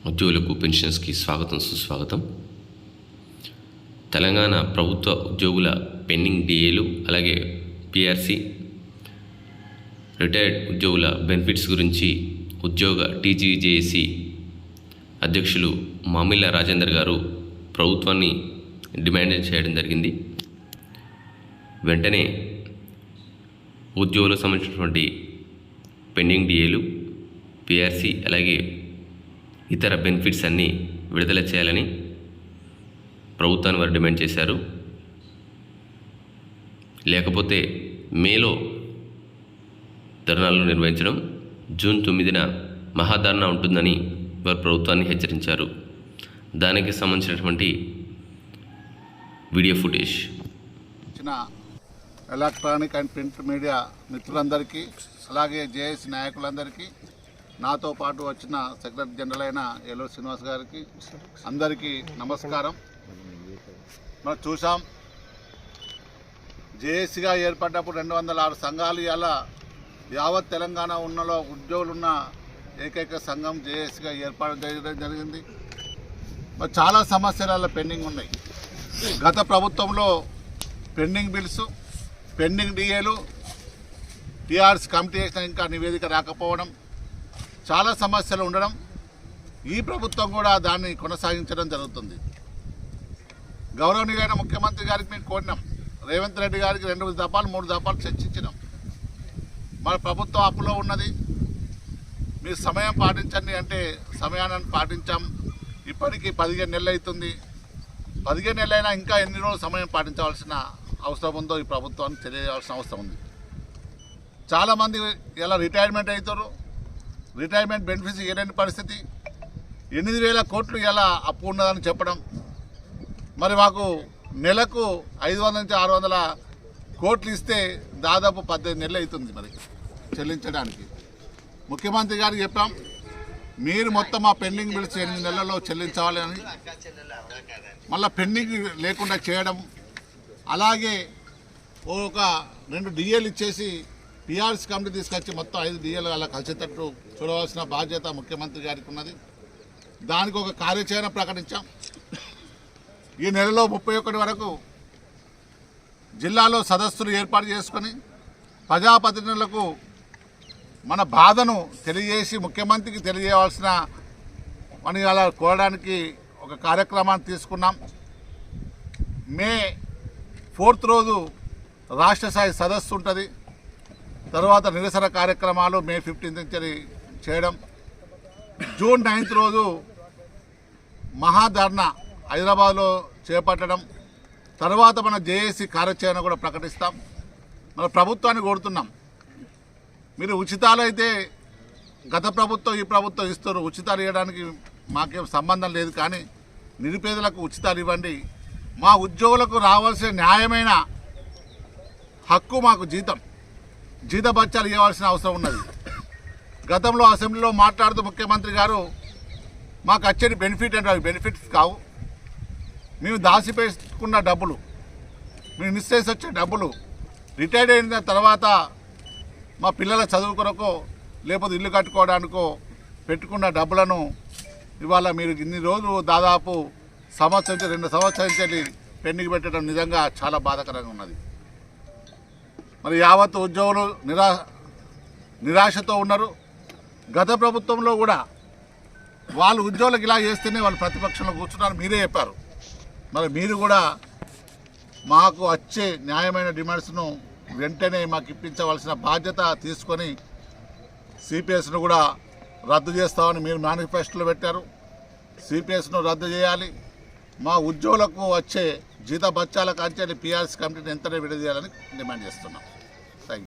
ఉద్యోగులకు పెన్షన్స్కి స్వాగతం సుస్వాగతం. తెలంగాణ ప్రభుత్వ ఉద్యోగుల పెండింగ్ డిఏలు అలాగే పిఆర్సి రిటైర్డ్ ఉద్యోగుల బెనిఫిట్స్ గురించి ఉద్యోగ టీజీజేఏసీ అధ్యక్షులు మామిళ్ళ రాజేందర్ గారు ప్రభుత్వాన్ని డిమాండ్ చేయడం జరిగింది. వెంటనే ఉద్యోగులకు సంబంధించినటువంటి పెండింగ్ డిఏలు పిఆర్సి అలాగే ఇతర బెనిఫిట్స్ అన్నీ విడుదల చేయాలని ప్రభుత్వాన్ని వారు డిమాండ్ చేశారు. లేకపోతే మేలో ధర్నాలు నిర్వహించడం, జూన్ 9న మహాధర్నా ఉంటుందని వారు ప్రభుత్వాన్ని హెచ్చరించారు. దానికి సంబంధించినటువంటి video footage electronic and print media మిత్రులందరికీ అలాగే జేఏసీ నాయకులందరికీ, నాతో పాటు వచ్చిన సెక్రటరీ జనరల్ అయిన ఎల్లో శ్రీనివాస్ గారికి అందరికీ నమస్కారం. మనం చూసాం, జేఏసీగా ఏర్పడ్డప్పుడు 206 సంఘాలు ఇలా యావత్ తెలంగాణ ఉన్నలో ఉద్యోగులున్న ఏకైక సంఘం జేఏసీగా ఏర్పాటు చేయడం జరిగింది. మరి చాలా సమస్యల పెండింగ్ ఉన్నాయి. గత ప్రభుత్వంలో పెండింగ్ బిల్స్, పెండింగ్ డిఏలు, టీఆర్ఎస్ కమిటీ చేసిన ఇంకా నివేదిక రాకపోవడం, చాలా సమస్యలు ఉండడం, ఈ ప్రభుత్వం కూడా దాన్ని కొనసాగించడం జరుగుతుంది. గౌరవనీయులైన ముఖ్యమంత్రి గారికి మేము కోరినాం, రేవంత్ రెడ్డి గారికి 2 దఫాలు 3 దఫాలు చర్చించినాం. మన ప్రభుత్వం అప్పులో ఉన్నది, మీరు సమయం పాటించండి అంటే సమయాన్ని పాటించాం. ఇప్పటికీ 15 నెలలు అవుతుంది. 15 నెలలైనా ఇంకా ఎన్ని రోజులు సమయం పాటించవలసిన అవసరం ఉందో ఈ ప్రభుత్వానికి తెలియవలసిన అవసరం ఉంది. చాలామంది ఇలా రిటైర్మెంట్ అవుతారు, రిటైర్మెంట్ బెనిఫిట్స్ ఇవ్వలేని పరిస్థితి. 8,000 కోట్లు ఇలా అప్పు ఉన్నదని చెప్పడం, మరి మాకు నెలకు 500 నుంచి 600 కోట్లు ఇస్తే దాదాపు 18 నెలలు అవుతుంది మరి చెల్లించడానికి. ముఖ్యమంత్రి గారికి చెప్పాం, మీరు మొత్తం ఆ పెండింగ్ బిల్స్ 8 నెలల్లో చెల్లించాలి అని. మళ్ళీ పెండింగ్ లేకుండా చేయడం, అలాగే ఒక 2 డిఏలు ఇచ్చేసి పిఆర్ఎస్ కమిటీ తీసుకొచ్చి మొత్తం 5 డిఏలు అలా కలిసేటట్టు చూడవలసిన బాధ్యత ముఖ్యమంత్రి గారికి ఉన్నది. దానికి ఒక కార్యాచరణ ప్రకటించాం. ఈ నెలలో 31 వరకు జిల్లాలో సదస్సులు ఏర్పాటు చేసుకొని ప్రజాప్రతినిధులకు మన బాధను తెలియజేసి ముఖ్యమంత్రికి తెలియజేయవలసిన అని అలా కోరడానికి ఒక కార్యక్రమాన్ని తీసుకున్నాం. మే 4th రోజు రాష్ట్ర స్థాయి సదస్సు ఉంటుంది. తర్వాత నిరసన కార్యక్రమాలు మే 15th నుంచి చేయడం. జూన్ 9th రోజు మహాధర్నా హైదరాబాద్లో చేపట్టడం. తర్వాత మన జేఏసీ కార్యాచరణ కూడా ప్రకటిస్తాం. మన ప్రభుత్వాన్ని కోరుతున్నాం, మీరు ఉచితాలు అయితే గత ప్రభుత్వం ఈ ప్రభుత్వం ఇస్తారు, ఉచితాలు ఇవ్వడానికి మాకేం సంబంధం లేదు, కానీ నిరుపేదలకు ఉచితాలు ఇవ్వండి. మా ఉద్యోగులకు రావాల్సిన న్యాయమైన హక్కు మాకు జీతభత్యాలు ఇవ్వాల్సిన అవసరం ఉన్నది. గతంలో అసెంబ్లీలో మాట్లాడుతూ ముఖ్యమంత్రి గారు మాకు వచ్చేది బెనిఫిట్ అంటే అవి బెనిఫిట్స్ కావు, మేము దాచిపెట్టుకున్న డబ్బులు, మేము మిస్ చేసి వచ్చే డబ్బులు రిటైర్డ్ అయిన తర్వాత మా పిల్లల చదువు కొరకో లేకపోతే ఇల్లు కట్టుకోవడానికో పెట్టుకున్న డబ్బులను ఇవాళ మీరు ఇన్ని రోజులు దాదాపు 1 నుంచి 2 సంవత్సరాల నుంచి పెండింగ్ పెట్టడం నిజంగా చాలా బాధాకరంగా ఉన్నది. మరి యావత్ ఉద్యోగులు నిరాశతో ఉన్నారు. గత ప్రభుత్వంలో కూడా వాళ్ళు ఉద్యోగులకు ఇలా చేస్తేనే వాళ్ళు ప్రతిపక్షంలో కూర్చున్నారు, మీరే చెప్పారు. మరి మీరు కూడా మాకు వచ్చే న్యాయమైన డిమాండ్స్ను వెంటనే మాకు ఇప్పించవలసిన బాధ్యత తీసుకొని సిపిఎస్ను కూడా రద్దు చేస్తామని మీరు మేనిఫెస్టోలో పెట్టారు. సిపిఎస్ను రద్దు చేయాలి. మా ఉద్యోగులకు వచ్చే జీతభత్యాల కంచెని పిఆర్ఎస్ కమిటీని ఎంతనే విడుదల చేయాలని డిమాండ్ చేస్తున్నాం.